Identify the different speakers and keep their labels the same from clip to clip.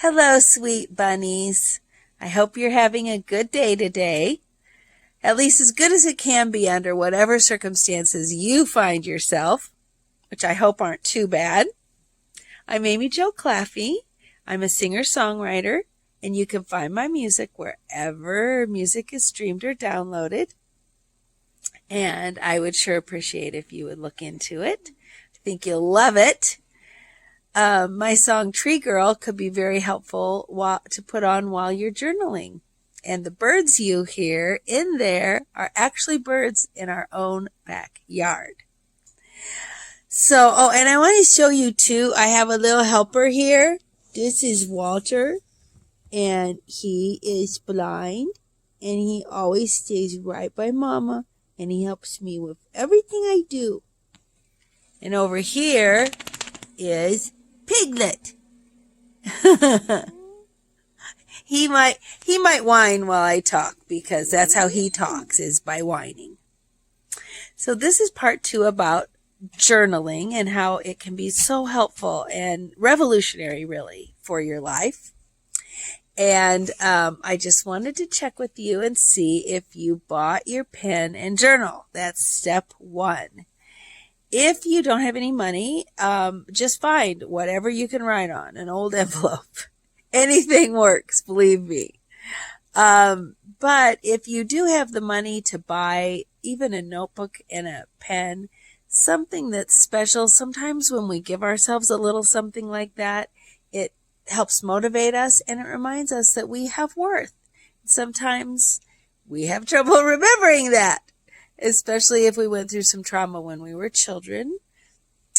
Speaker 1: Hello, sweet bunnies. I hope you're having a good day today. At least as good as it can be under whatever circumstances you find yourself, which I hope aren't too bad. I'm Amy Jo Claffey. I'm a singer-songwriter, and you can find my music wherever music is streamed or downloaded. And I would sure appreciate if you would look into it. I think you'll love it. My song Tree Girl could be very helpful to put on while you're journaling. And the birds you hear in there are actually birds in our own backyard. So, and I want to show you too, I have a little helper here. This is Walter, and he is blind, and he always stays right by Mama, and he helps me with everything I do. And over here is Piglet. He might whine while I talk, because that's how he talks, is by whining. So this is part 2 about journaling and how it can be so helpful and revolutionary, really, for your life. And I just wanted to check with you and see if you bought your pen and journal. That's step 1. If you don't have any money, just find whatever you can write on, an old envelope. Anything works, believe me. But if you do have the money to buy even a notebook and a pen, something that's special, sometimes when we give ourselves a little something like that, it helps motivate us and it reminds us that we have worth. Sometimes we have trouble remembering that, especially if we went through some trauma when we were children,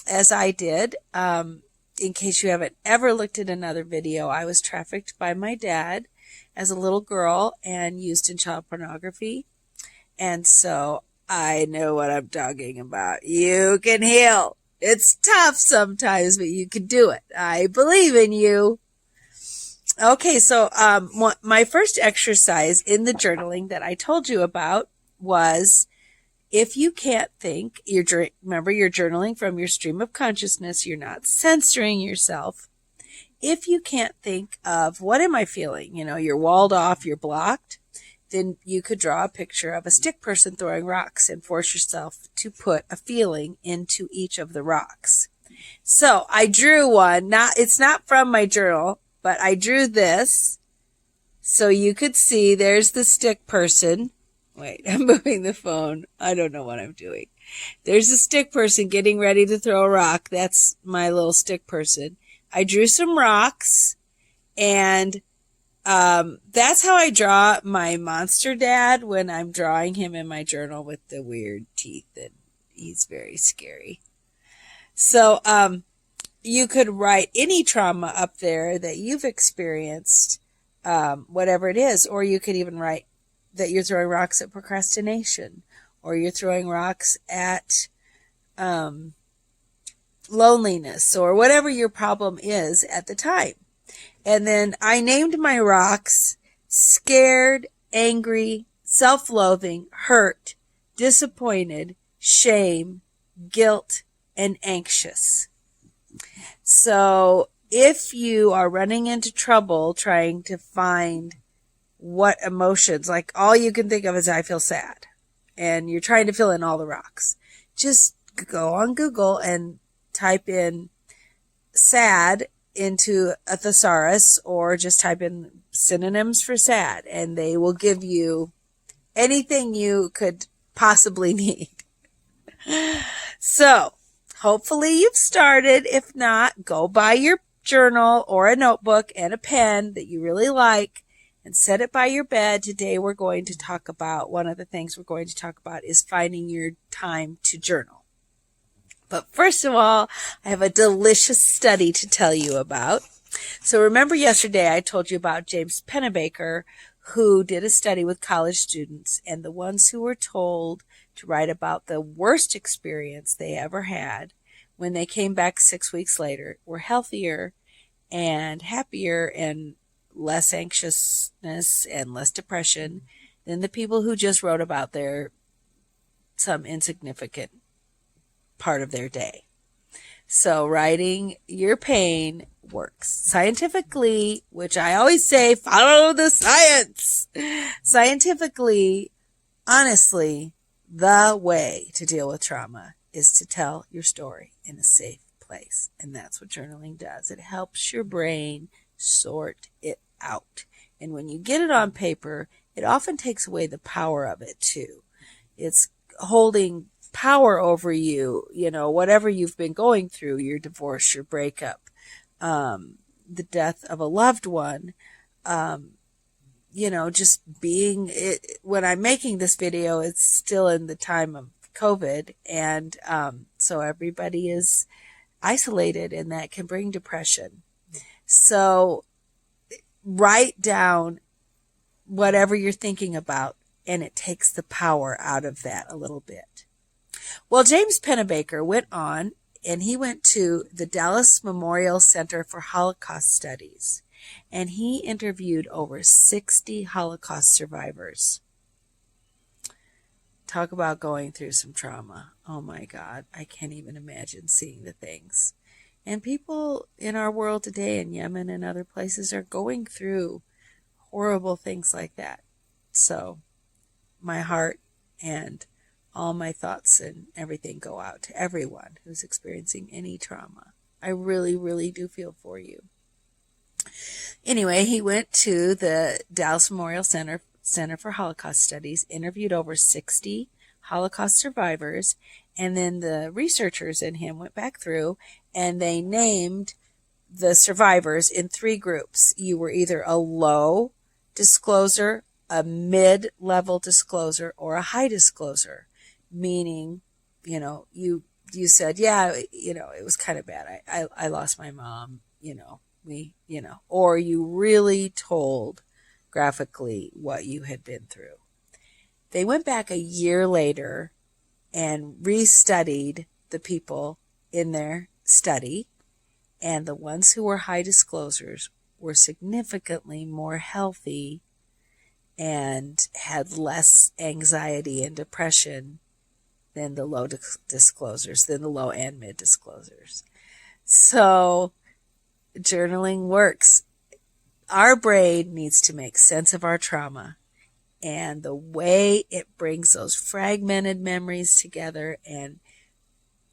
Speaker 1: as I did. In case you haven't ever looked at another video, I was trafficked by my dad as a little girl and used in child pornography. And so I know what I'm talking about. You can heal. It's tough sometimes, but you can do it. I believe in you. Okay, so my first exercise in the journaling that I told you about was, if you can't think, remember you're journaling from your stream of consciousness, you're not censoring yourself. If you can't think of, what am I feeling? You're walled off, you're blocked, then you could draw a picture of a stick person throwing rocks and force yourself to put a feeling into each of the rocks. So I drew one, it's not from my journal, but I drew this so you could see there's the stick person. Wait, I'm moving the phone. I don't know what I'm doing. There's a stick person getting ready to throw a rock. That's my little stick person. I drew some rocks, and that's how I draw my monster dad when I'm drawing him in my journal with the weird teeth, and he's very scary. So you could write any trauma up there that you've experienced, whatever it is, or you could even write that you're throwing rocks at procrastination, or you're throwing rocks at loneliness, or whatever your problem is at the time. And then I named my rocks scared, angry, self-loathing, hurt, disappointed, shame, guilt, and anxious. So if you are running into trouble trying to find what emotions, like all you can think of is I feel sad, and you're trying to fill in all the rocks, just go on Google and type in sad into a thesaurus, or just type in synonyms for sad, and they will give you anything you could possibly need. So hopefully you've started. If not, go buy your journal or a notebook and a pen that you really like and set it by your bed. Today we're going to talk about, one of the things we're going to talk about is finding your time to journal. But first of all, I have a delicious study to tell you about. So remember yesterday I told you about James Pennebaker, who did a study with college students, and the ones who were told to write about the worst experience they ever had, when they came back 6 weeks later, were healthier and happier and less anxiousness and less depression than the people who just wrote about some insignificant part of their day. So writing your pain works scientifically, which I always say, follow the science. Scientifically, honestly, the way to deal with trauma is to tell your story in a safe place. And that's what journaling does. It helps your brain sort it out. And when you get it on paper, it often takes away the power of it too. It's holding power over you, whatever you've been going through, your divorce, your breakup, the death of a loved one, just being it. When I'm making this video, it's still in the time of COVID. And, so everybody is isolated, and that can bring depression. So write down whatever you're thinking about, and it takes the power out of that a little bit. Well, James Pennebaker went on, and he went to the Dallas Memorial Center for Holocaust Studies, and he interviewed over 60 Holocaust survivors. Talk about going through some trauma. Oh my God, I can't even imagine seeing the things. And people in our world today, in Yemen and other places, are going through horrible things like that. So my heart and all my thoughts and everything go out to everyone who's experiencing any trauma. I really, really do feel for you. Anyway, he went to the Dallas Memorial Center for Holocaust Studies, interviewed over 60 Holocaust survivors, and then the researchers in him went back through and they named the survivors in 3 groups. You were either a low discloser, a mid-level discloser, or a high discloser, meaning, you said, yeah, it was kind of bad. I lost my mom, or you really told graphically what you had been through. They went back a year later and restudied the people in their study, and the ones who were high disclosers were significantly more healthy and had less anxiety and depression than the low disclosers, than the low and mid disclosers. So journaling works. Our brain needs to make sense of our trauma, and the way it brings those fragmented memories together and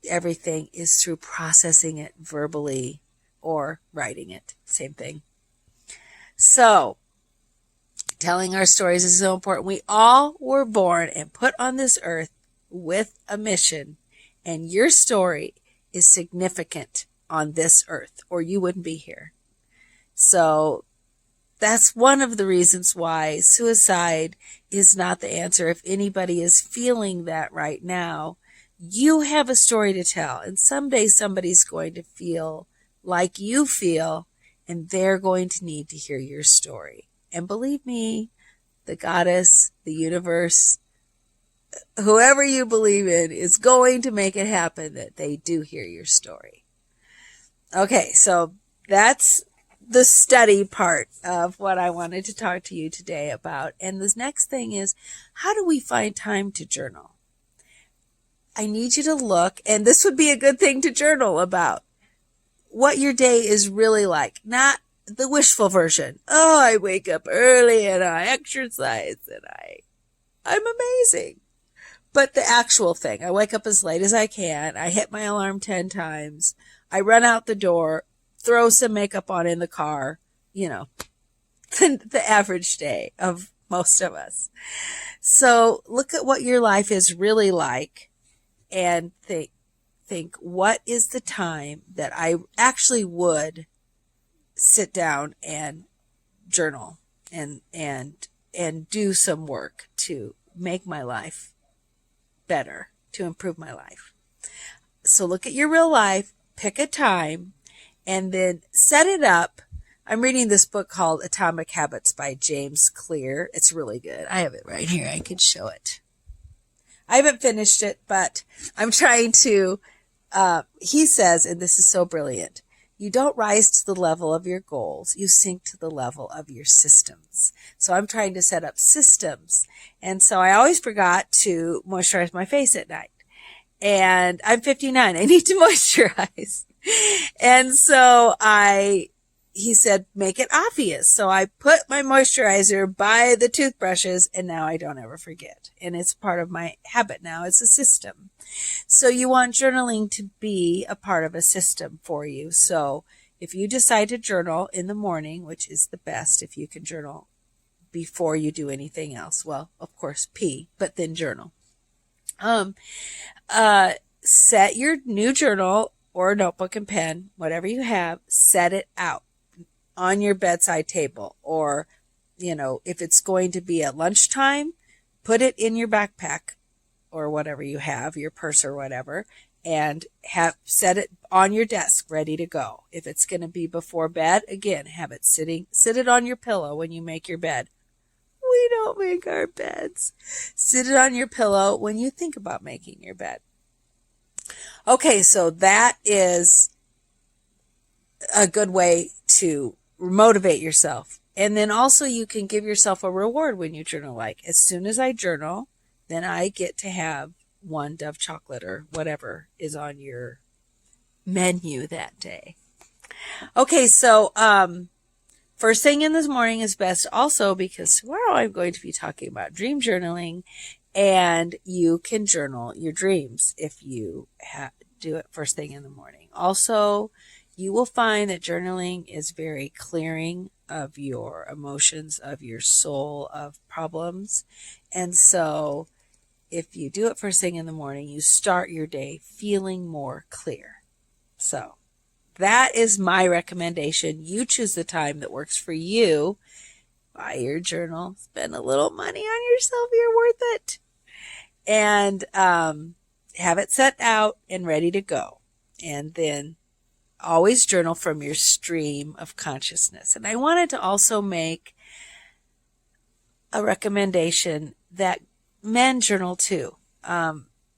Speaker 1: everything is through processing it verbally or writing it. Same thing. So telling our stories is so important. We all were born and put on this earth with a mission, and your story is significant on this earth, or you wouldn't be here. So that's one of the reasons why suicide is not the answer. If anybody is feeling that right now, you have a story to tell, and someday somebody's going to feel like you feel, and they're going to need to hear your story. And believe me, the goddess, the universe, whoever you believe in is going to make it happen that they do hear your story. Okay, so that's the study part of what I wanted to talk to you today about. And this next thing is, how do we find time to journal? I need you to look, and this would be a good thing to journal about, what your day is really like, not the wishful version. Oh, I wake up early and I exercise and I'm amazing. But the actual thing, I wake up as late as I can. I hit my alarm 10 times. I run out the door, throw some makeup on in the car, the average day of most of us. So look at what your life is really like and think, what is the time that I actually would sit down and journal and do some work to make my life better, to improve my life. So look at your real life, pick a time, and then set it up. I'm reading this book called Atomic Habits by James Clear. It's really good. I have it right here. I could show it. I haven't finished it, but I'm trying to, he says, and this is so brilliant, you don't rise to the level of your goals. You sink to the level of your systems. So I'm trying to set up systems. And so I always forgot to moisturize my face at night. And I'm 59. I need to moisturize. And so he said, make it obvious. So I put my moisturizer by the toothbrushes, and now I don't ever forget. And it's part of my habit now. It's a system. So you want journaling to be a part of a system for you. So if you decide to journal in the morning, which is the best if you can journal before you do anything else, well, of course, pee, but then journal. Set your new journal or notebook and pen, whatever you have, set it out on your bedside table. Or, if it's going to be at lunchtime, put it in your backpack or whatever you have, your purse or whatever, and set it on your desk ready to go. If it's going to be before bed, again, sit it on your pillow when you make your bed. We don't make our beds. Sit it on your pillow when you think about making your bed. Okay, so that is a good way to motivate yourself. And then also you can give yourself a reward when you journal. Like, as soon as I journal, then I get to have one Dove chocolate or whatever is on your menu that day. Okay, so first thing in this morning is best also because tomorrow I'm going to be talking about dream journaling, and you can journal your dreams if you do it first thing in the morning. Also, you will find that journaling is very clearing of your emotions, of your soul, of problems. And so if you do it first thing in the morning, you start your day feeling more clear. So that is my recommendation. You choose the time that works for you. Buy your journal, spend a little money on yourself. You're worth it. And have it set out and ready to go. And then always journal from your stream of consciousness. And I wanted to also make a recommendation that men journal too.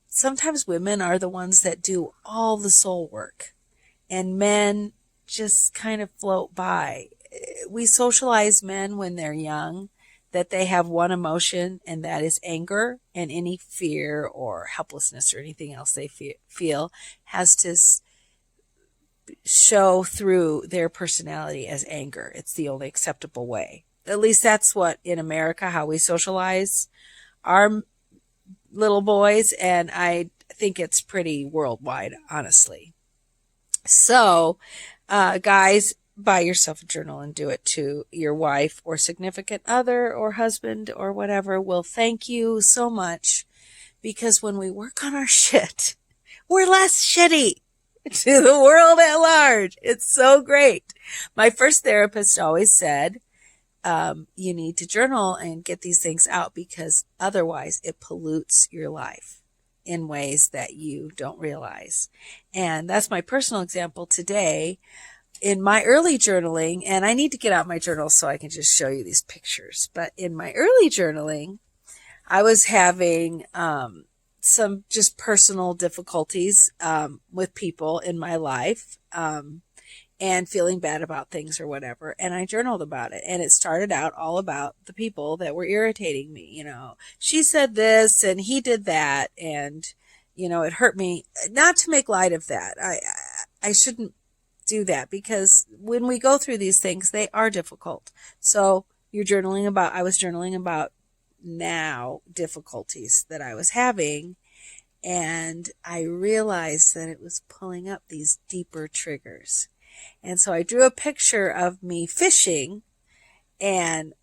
Speaker 1: Sometimes women are the ones that do all the soul work, and men just kind of float by. We socialize men when they're young that they have one emotion, and that is anger, and any fear or helplessness or anything else they feel has to show through their personality as anger. It's the only acceptable way. At least that's what in America, how we socialize our little boys, and I think it's pretty worldwide, honestly. So, guys, buy yourself a journal and do it to your wife or significant other or husband or whatever. Will thank you so much, because when we work on our shit, we're less shitty to the world at large. It's so great. My first therapist always said, you need to journal and get these things out, because otherwise it pollutes your life in ways that you don't realize. And that's my personal example today. In my early journaling, and I need to get out my journal so I can just show you these pictures, but in my early journaling, I was having some just personal difficulties with people in my life, and feeling bad about things or whatever. And I journaled about it. And it started out all about the people that were irritating me. She said this and he did that. And, it hurt me. Not to make light of that. I shouldn't do that, because when we go through these things, they are difficult. So I was journaling about now difficulties that I was having. And I realized that it was pulling up these deeper triggers. And so I drew a picture of me fishing, and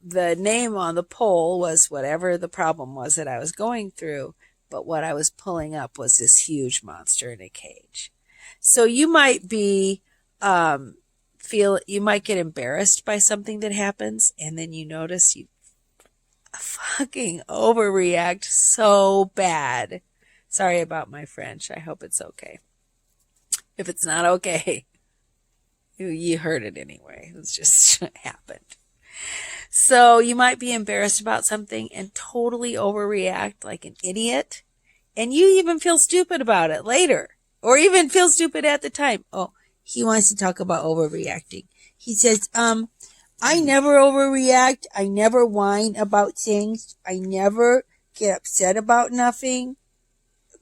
Speaker 1: the name on the pole was whatever the problem was that I was going through. But what I was pulling up was this huge monster in a cage. So you might be, you might get embarrassed by something that happens, and then you notice you fucking overreact so bad. Sorry about my French. I hope it's okay. If it's not okay, you heard it anyway. It's just happened. So you might be embarrassed about something and totally overreact like an idiot. And you even feel stupid about it later, or even feel stupid at the time. Oh, he wants to talk about overreacting. He says, I never overreact. I never whine about things. I never get upset about nothing.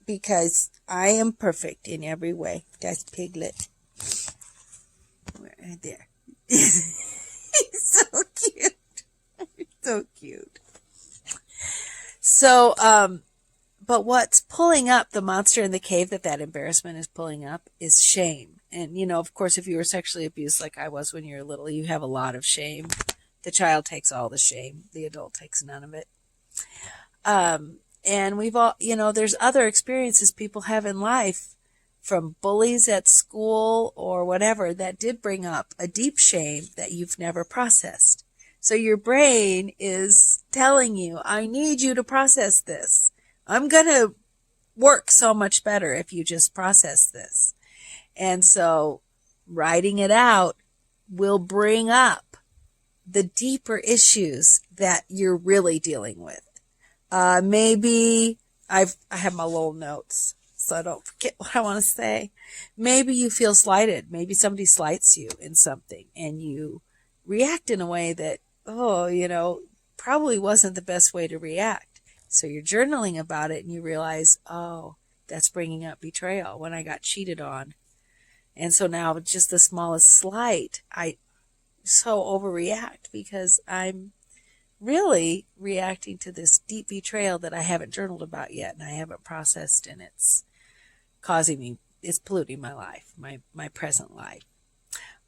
Speaker 1: because I am perfect in every way. That's Piglet. Right there. He's so cute. He's so cute. So, but what's pulling up the monster in the cave that embarrassment is pulling up is shame. And, of course, if you were sexually abused like I was when you were little, you have a lot of shame. The child takes all the shame. The adult takes none of it. And we've all, there's other experiences people have in life from bullies at school or whatever that did bring up a deep shame that you've never processed. So your brain is telling you, I need you to process this. I'm going to work so much better if you just process this. And so writing it out will bring up the deeper issues that you're really dealing with. Maybe I have my little notes so I don't forget what I want to say. Maybe you feel slighted. Maybe somebody slights you in something and you react in a way that, probably wasn't the best way to react. So you're journaling about it and you realize, that's bringing up betrayal when I got cheated on. And so now just the smallest slight, I so overreact because I'm really reacting to this deep betrayal that I haven't journaled about yet and I haven't processed, and it's polluting my life, my present life.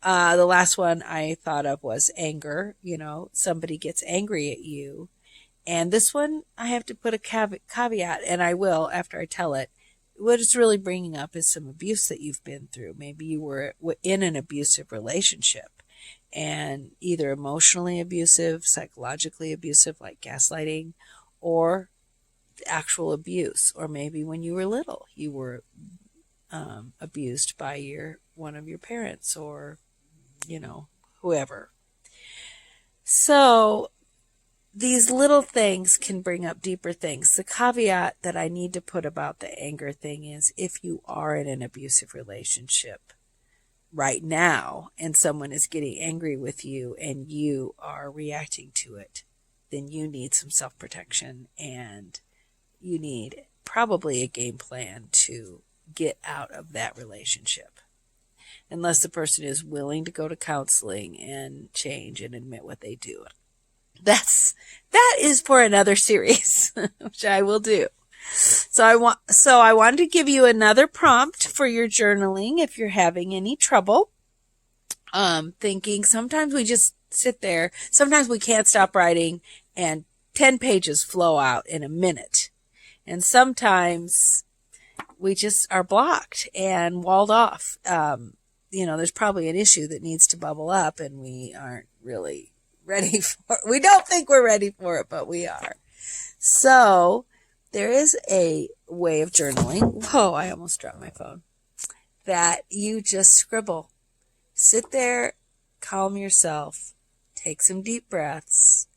Speaker 1: The last one I thought of was anger. Somebody gets angry at you. And this one I have to put a caveat, and I will after I tell it. What it's really bringing up is some abuse that you've been through. Maybe you were in an abusive relationship, and either emotionally abusive, psychologically abusive, like gaslighting, or actual abuse. Or maybe when you were little, you were abused by one of your parents or, whoever. So these little things can bring up deeper things. The caveat that I need to put about the anger thing is if you are in an abusive relationship right now and someone is getting angry with you and you are reacting to it, then you need some self-protection and you need probably a game plan to get out of that relationship. Unless the person is willing to go to counseling and change and admit what they do. That is for another series, which I will do. So I wanted to give you another prompt for your journaling if you're having any trouble. Thinking sometimes we just sit there. Sometimes we can't stop writing and 10 pages flow out in a minute. And sometimes we just are blocked and walled off. There's probably an issue that needs to bubble up and we aren't really ready for it. We don't think we're ready for it, but we are. So there is a way of journaling. Whoa, I almost dropped my phone. That you just scribble. Sit there, calm yourself, take some deep breaths,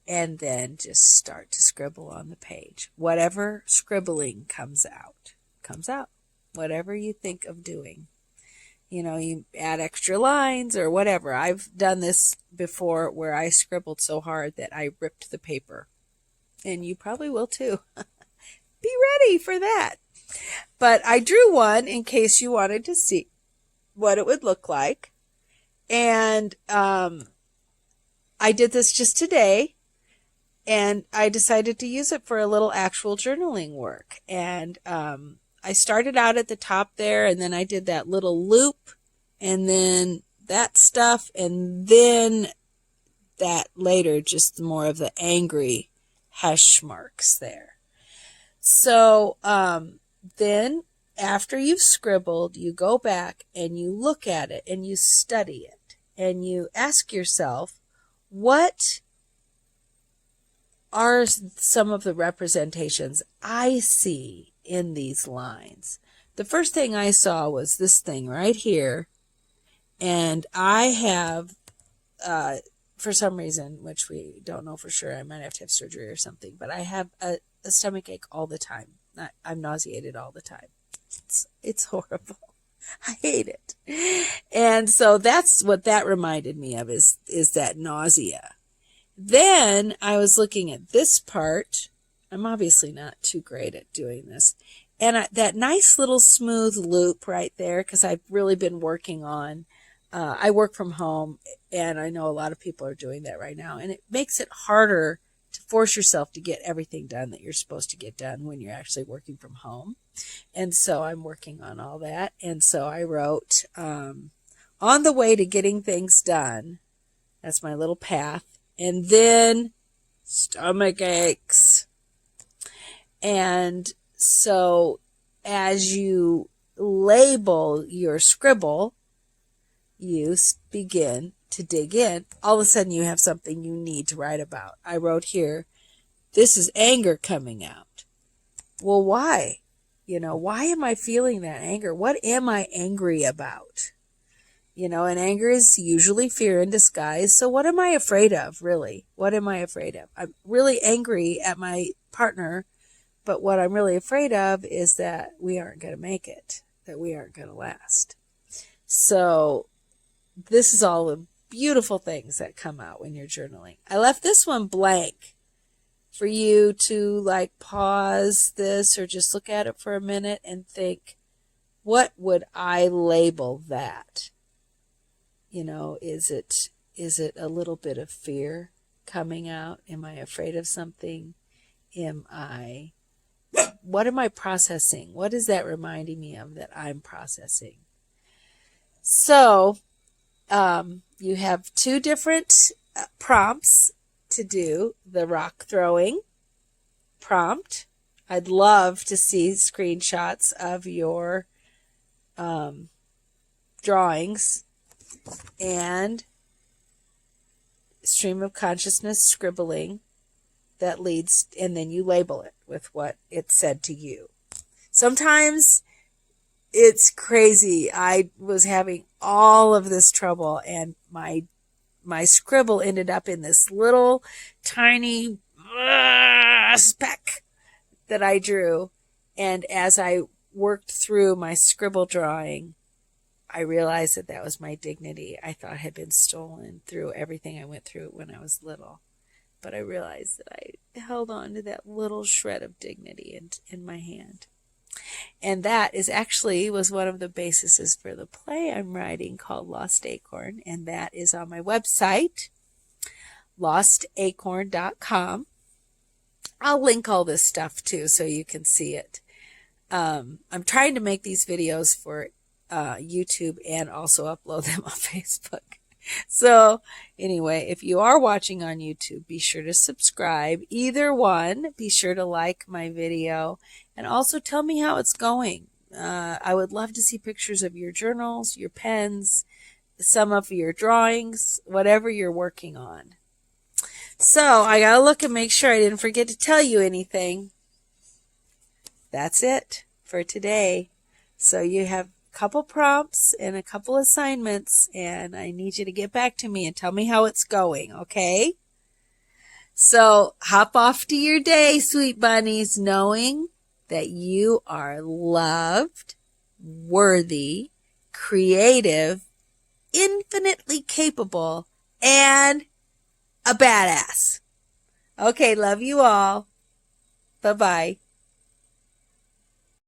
Speaker 1: and then just start to scribble on the page. Whatever scribbling comes out. Whatever you think of doing. You add extra lines or whatever. I've done this before where I scribbled so hard that I ripped the paper. And you probably will too. Be ready for that. But I drew one in case you wanted to see what it would look like. And I did this just today. And I decided to use it for a little actual journaling work. And I started out at the top there, and then I did that little loop, and then that stuff, and then that later, just more of the angry hash marks there. So then after you've scribbled, you go back and you look at it and you study it, and you ask yourself, what are some of the representations I see in these lines? The first thing I saw was this thing right here, and I have for some reason, which we don't know for sure, I might have to have surgery or something, but I have a stomach ache all the time. I'm nauseated all the time. It's horrible. I hate it. And so that's what that reminded me of is that nausea. Then I was looking at this part. I'm obviously not too great at doing this. And that nice little smooth loop right there, because I've really been working on, I work from home, and I know a lot of people are doing that right now, and it makes it harder to force yourself to get everything done that you're supposed to get done when you're actually working from home. And so I'm working on all that. And so I wrote, on the way to getting things done, that's my little path, and then stomach aches. And so as you label your scribble, you begin to dig in. All of a sudden you have something you need to write about. I wrote here, this is anger coming out. Well, why? Why am I feeling that anger? What am I angry about? And anger is usually fear in disguise. So what am I afraid of, really? What am I afraid of? I'm really angry at my partner, but what I'm really afraid of is that we aren't going to make it, that we aren't going to last. So this is all the beautiful things that come out when you're journaling. I left this one blank for you to pause this or just look at it for a minute and think, what would I label that? Is it a little bit of fear coming out? Am I afraid of something? What am I processing? What is that reminding me of that I'm processing? So, you have 2 different prompts to do. The rock throwing prompt. I'd love to see screenshots of your drawings, and stream of consciousness scribbling that leads, and then you label it with what it said to you. Sometimes it's crazy. I was having all of this trouble, and my scribble ended up in this little tiny speck that I drew. And as I worked through my scribble drawing, I realized that was my dignity I thought had been stolen through everything I went through when I was little. But I realized that I held on to that little shred of dignity in my hand. And that was one of the bases for the play I'm writing called Lost Acorn. And that is on my website, lostacorn.com. I'll link all this stuff too so you can see it. I'm trying to make these videos for YouTube and also upload them on Facebook. So anyway, if you are watching on YouTube, be sure to subscribe. Either one, be sure to like my video and also tell me how it's going. I would love to see pictures of your journals, your pens, some of your drawings, whatever you're working on. So I gotta look and make sure I didn't forget to tell you anything. That's it for today. So you have couple prompts and a couple assignments, and I need you to get back to me and tell me how it's going, okay? So hop off to your day, sweet bunnies, knowing that you are loved, worthy, creative, infinitely capable, and a badass. Okay, love you all. Bye-bye.